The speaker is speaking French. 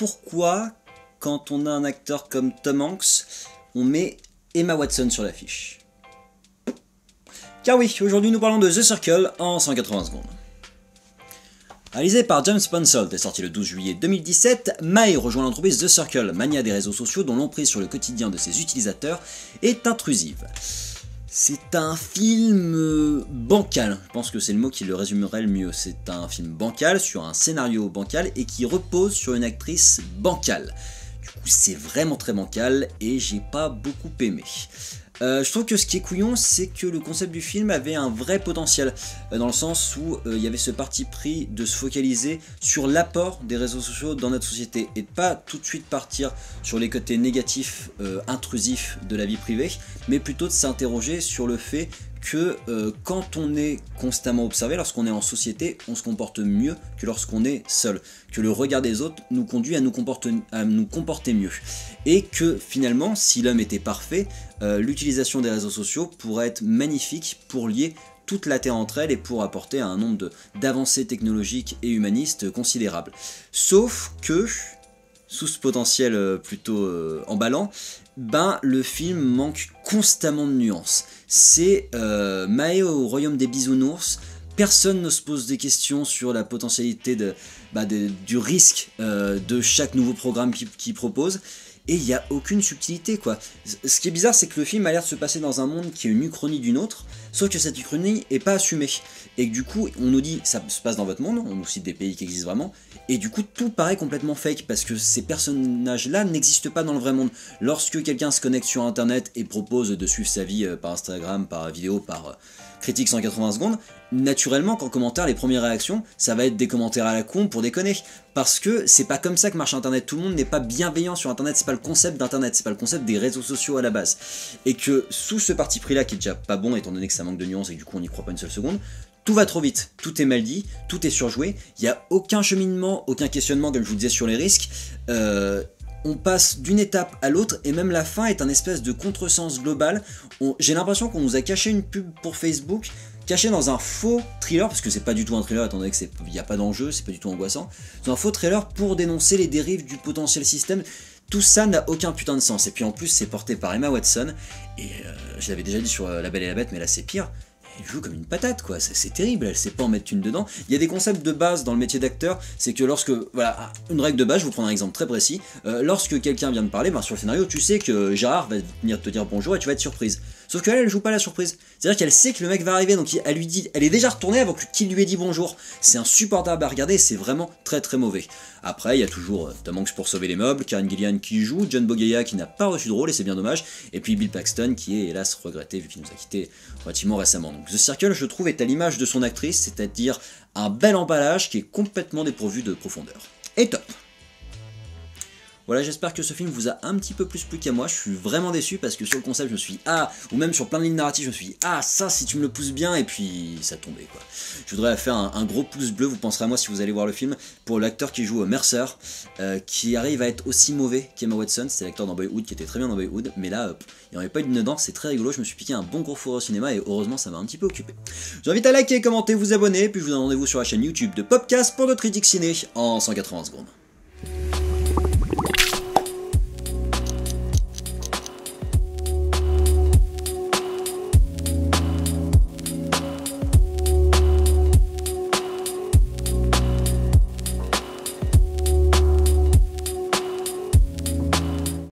pourquoi, quand on a un acteur comme Tom Hanks, on met Emma Watson sur l'affiche. Car oui, aujourd'hui nous parlons de The Circle en 180 secondes. Réalisé par James Ponsoldt et sorti le 12 juillet 2017, Mae rejoint l'entreprise The Circle, mania des réseaux sociaux dont l'emprise sur le quotidien de ses utilisateurs est intrusive. C'est un film bancal, je pense que c'est le mot qui le résumerait le mieux. C'est un film bancal sur un scénario bancal et qui repose sur une actrice bancale. Du coup c'est vraiment très bancal et j'ai pas beaucoup aimé. Je trouve que ce qui est couillon, c'est que le concept du film avait un vrai potentiel, dans le sens où il y avait ce parti pris de se focaliser sur l'apport des réseaux sociaux dans notre société et de pas tout de suite partir sur les côtés négatifs, intrusifs de la vie privée, mais plutôt de s'interroger sur le fait que quand on est constamment observé, lorsqu'on est en société, on se comporte mieux que lorsqu'on est seul, que le regard des autres nous conduit à nous comporter mieux, et que finalement, si l'homme était parfait, l'utilisation des réseaux sociaux pourrait être magnifique pour lier toute la Terre entre elles et pour apporter un nombre d'avancées technologiques et humanistes considérables. Sauf que, sous ce potentiel plutôt emballant, le film manque constamment de nuances. C'est Mae au royaume des bisounours, personne ne se pose des questions sur la potentialité du risque de chaque nouveau programme qu'il propose, et il n'y a aucune subtilité quoi. Ce qui est bizarre, c'est que le film a l'air de se passer dans un monde qui est une uchronie d'une autre, sauf que cette uchronie n'est pas assumée, et que du coup on nous dit ça se passe dans votre monde, on nous cite des pays qui existent vraiment, et du coup tout paraît complètement fake, parce que ces personnages là n'existent pas dans le vrai monde. Lorsque quelqu'un se connecte sur internet et propose de suivre sa vie par Instagram, par vidéo, par critique 180 secondes, naturellement qu'en commentaire les premières réactions ça va être des commentaires à la con pour déconner, parce que c'est pas comme ça que marche internet, tout le monde n'est pas bienveillant sur internet, c'est pas le concept d'internet, c'est pas le concept des réseaux sociaux à la base, et que sous ce parti pris là qui est déjà pas bon étant donné que ça manque de nuances et que du coup on n'y croit pas une seule seconde, tout va trop vite, tout est mal dit, tout est surjoué, il n'y a aucun cheminement, aucun questionnement comme je vous disais sur les risques, on passe d'une étape à l'autre et même la fin est un espèce de contresens global. J'ai l'impression qu'on nous a caché une pub pour Facebook, caché dans un faux thriller, parce que c'est pas du tout un thriller étant donné qu'il n'y a pas d'enjeu, c'est pas du tout angoissant, c'est un faux trailer pour dénoncer les dérives du potentiel système. Tout ça n'a aucun putain de sens, et puis en plus c'est porté par Emma Watson, et je l'avais déjà dit sur La Belle et la Bête, mais là c'est pire. Elle joue comme une patate quoi, c'est terrible, elle sait pas en mettre une dedans. Il y a des concepts de base dans le métier d'acteur, c'est que lorsque, voilà, une règle de base, je vous prends un exemple très précis, lorsque quelqu'un vient de parler, sur le scénario, tu sais que Gérard va venir te dire bonjour et tu vas être surprise. Sauf qu'elle, elle joue pas la surprise. C'est-à-dire qu'elle sait que le mec va arriver, donc elle lui dit, elle est déjà retournée avant qu'il lui ait dit bonjour. C'est insupportable à regarder, c'est vraiment très très mauvais. Après, il y a toujours Tom Hanks pour sauver les meubles, Karen Gillian qui joue, John Boyega qui n'a pas reçu de rôle et c'est bien dommage, et puis Bill Paxton qui est hélas regretté vu qu'il nous a quitté relativement récemment. Donc The Circle, je trouve, est à l'image de son actrice, c'est-à-dire un bel emballage qui est complètement dépourvu de profondeur. Et top. Voilà, j'espère que ce film vous a un petit peu plus plu qu'à moi, je suis vraiment déçu parce que sur le concept je me suis dit, ah, ou même sur plein de lignes narratives je me suis dit, ah, ça si tu me le pousses bien, et puis ça tombait quoi. Je voudrais faire un gros pouce bleu, vous penserez à moi si vous allez voir le film, pour l'acteur qui joue Mercer, qui arrive à être aussi mauvais qu'Emma Watson, c'était l'acteur dans Boyhood qui était très bien dans Boyhood, mais là, il n'y en avait pas une dedans, c'est très rigolo, je me suis piqué un bon gros four au cinéma et heureusement ça m'a un petit peu occupé. Je vous invite à liker, commenter, vous abonner, puis je vous donne rendez-vous sur la chaîne YouTube de Popcast pour d'autres critiques ciné en 180 secondes.